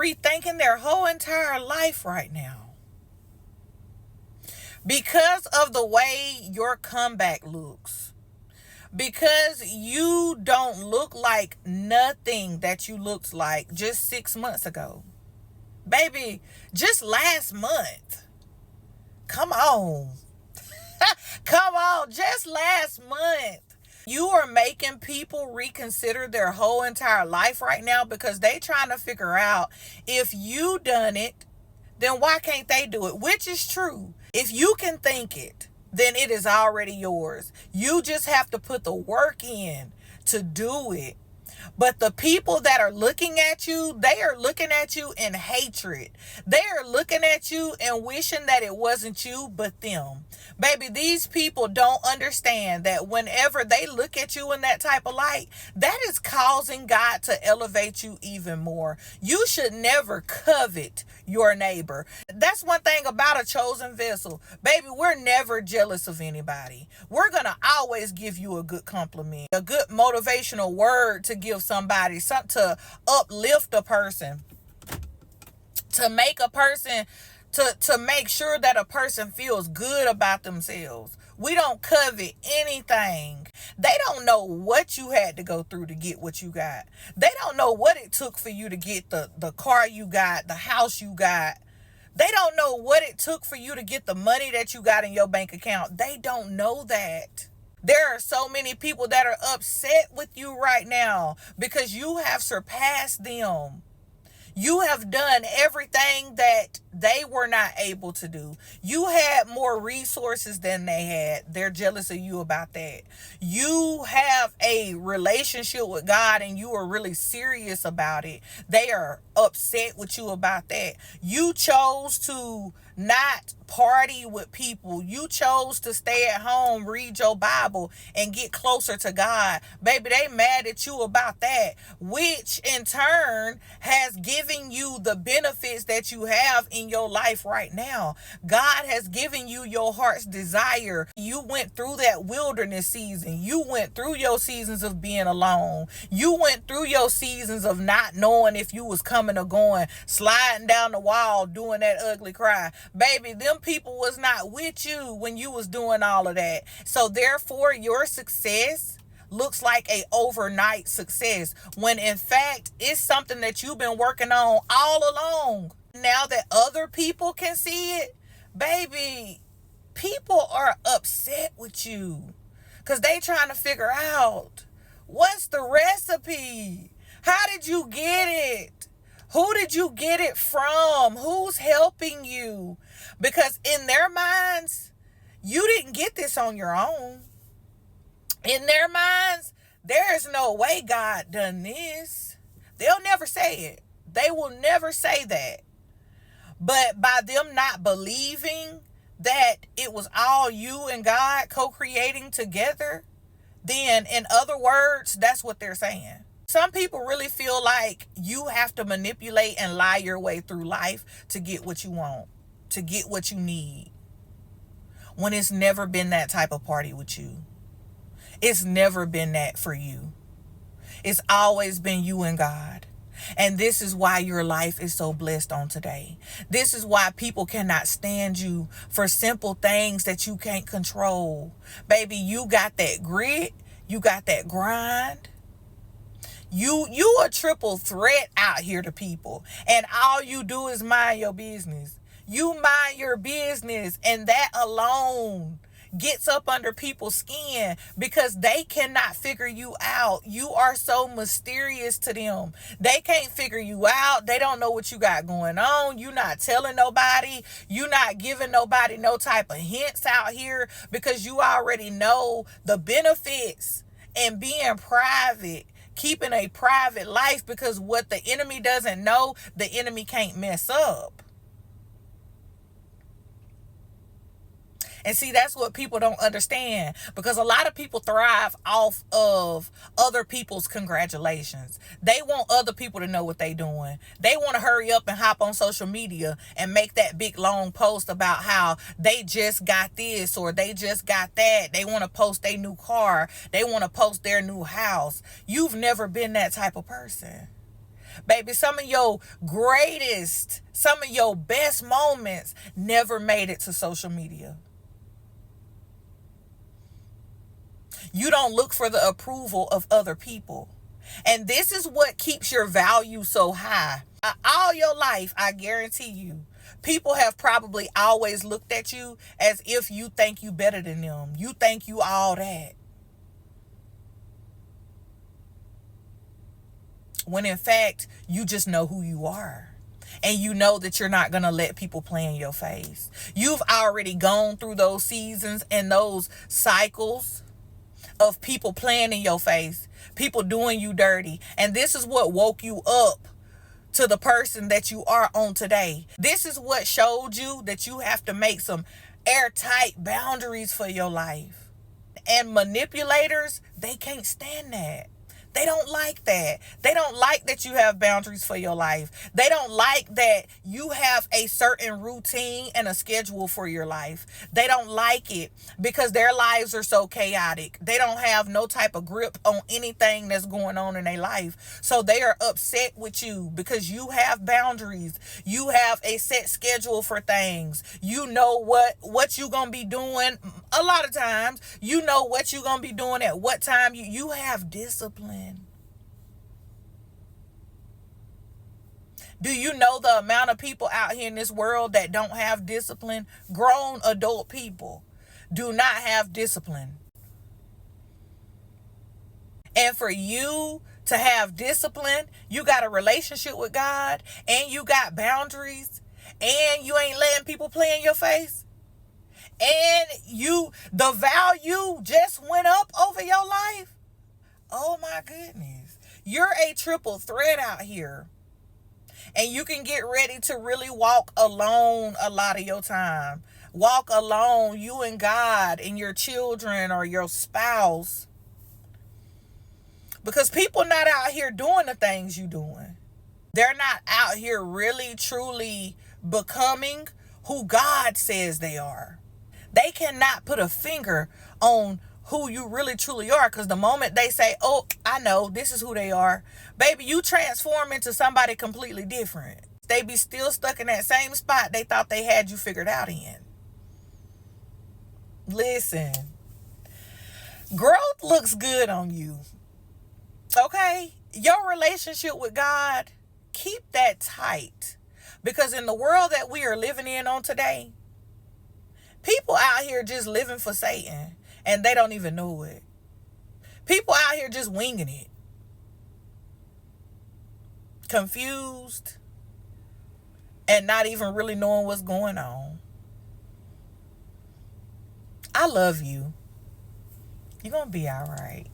rethinking their whole entire life right now because of the way your comeback looks. Because you don't look like nothing that you looked like just 6 months ago. Baby, just last month. Come on. Come on, just last month. You are making people reconsider their whole entire life right now because they trying to figure out if you done it, then why can't they do it? Which is true. If you can think it, then it is already yours. You just have to put the work in to do it. But the people that are looking at you, they are looking at you in hatred. They are looking at you and wishing that it wasn't you, but them. Baby, these people don't understand that whenever they look at you in that type of light, that is causing God to elevate you even more. You should never covet your neighbor. That's one thing about a chosen vessel. Baby, we're never jealous of anybody. We're going to always give you a good compliment, a good motivational word to give somebody, something to uplift a person, to make a person, to make sure that a person feels good about themselves. We don't covet anything. They don't know what you had to go through to get what you got. They don't know what it took for you to get the car you got, the house you got. They don't know what it took for you to get the money that you got in your bank account. They don't know that. There are so many people that are upset with you right now because you have surpassed them. You have done everything that they were not able to do. You had more resources than they had. They're jealous of you about that. You have a relationship with God and you are really serious about it. They are upset with you about that. You chose to not party with people. You chose to stay at home, read your Bible, and get closer to God. Baby, they mad at you about that, which in turn has given you the benefits that you have in your life right now. God has given you your heart's desire. You went through that wilderness season. You went through your seasons of being alone. You went through your seasons of not knowing if you was coming or going, sliding down the wall, doing that ugly cry. Baby, them people was not with you when you was doing all of that. So therefore, your success looks like a overnight success when in fact it's something that you've been working on all along. Now that other people can see it, baby, people are upset with you because they trying to figure out what's the recipe. How did you get it? Who did you get it from? Who's helping you? Because in their minds, you didn't get this on your own. In their minds, there is no way God done this. They'll never say it. They will never say that. But by them not believing that it was all you and God co-creating together, then in other words, that's what they're saying. Some people really feel like you have to manipulate and lie your way through life to get what you want, to get what you need, when it's never been that type of party with you. It's never been that for you. It's always been you and God. And this is why your life is so blessed on today. This is why people cannot stand you for simple things that you can't control. Baby, you got that grit. You got that grind. You a triple threat out here to people. And all you do is mind your business. You mind your business. And that alone gets up under people's skin because they cannot figure you out. You are so mysterious to them. They can't figure you out. They don't know what you got going on. You're not telling nobody. You're not giving nobody no type of hints out here because you already know the benefits and being private, keeping a private life, because what the enemy doesn't know, the enemy can't mess up. And see, that's what people don't understand, because a lot of people thrive off of other people's congratulations. They want other people to know what they're doing. They want to hurry up and hop on social media and make that big long post about how they just got this or they just got that. They want to post their new car. They want to post their new house. You've never been that type of person. Baby, some of your greatest, some of your best moments never made it to social media. You don't look for the approval of other people. And this is what keeps your value so high. All your life, I guarantee you, people have probably always looked at you as if you think you better than them. You think you all that. When in fact, you just know who you are. And you know that you're not going to let people play in your face. You've already gone through those seasons and those cycles of people playing in your face, people doing you dirty. And this is what woke you up to the person that you are on today. This is what showed you that you have to make some airtight boundaries for your life. And manipulators, they can't stand that. They don't like that. They don't like that you have boundaries for your life. They don't like that you have a certain routine and a schedule for your life. They don't like it because their lives are so chaotic. They don't have no type of grip on anything that's going on in their life. So they are upset with you because you have boundaries. You have a set schedule for things. You know what you're going to be doing. A lot of times, you know what you're going to be doing at what time. You have discipline. Do you know the amount of people out here in this world that don't have discipline? Grown adult people do not have discipline. And for you to have discipline, you got a relationship with God and you got boundaries and you ain't letting people play in your face. And the value just went up over your life. Oh my goodness. You're a triple threat out here. And you can get ready to really walk alone a lot of your time. Walk alone, you and God and your children or your spouse. Because people not out here doing the things you doing. They're not out here really, truly becoming who God says they are. They cannot put a finger on who you really truly are, because the moment they say, oh, I know this is who they are, baby, you transform into somebody completely different. They be still stuck in that same spot they thought they had you figured out in. Listen, growth looks good on you. Okay? Your relationship with God, keep that tight, because in the world that we are living in on today, people out here just living for Satan and they don't even know it. People out here just winging it. Confused and not even really knowing what's going on. I love you. You're going to be all right.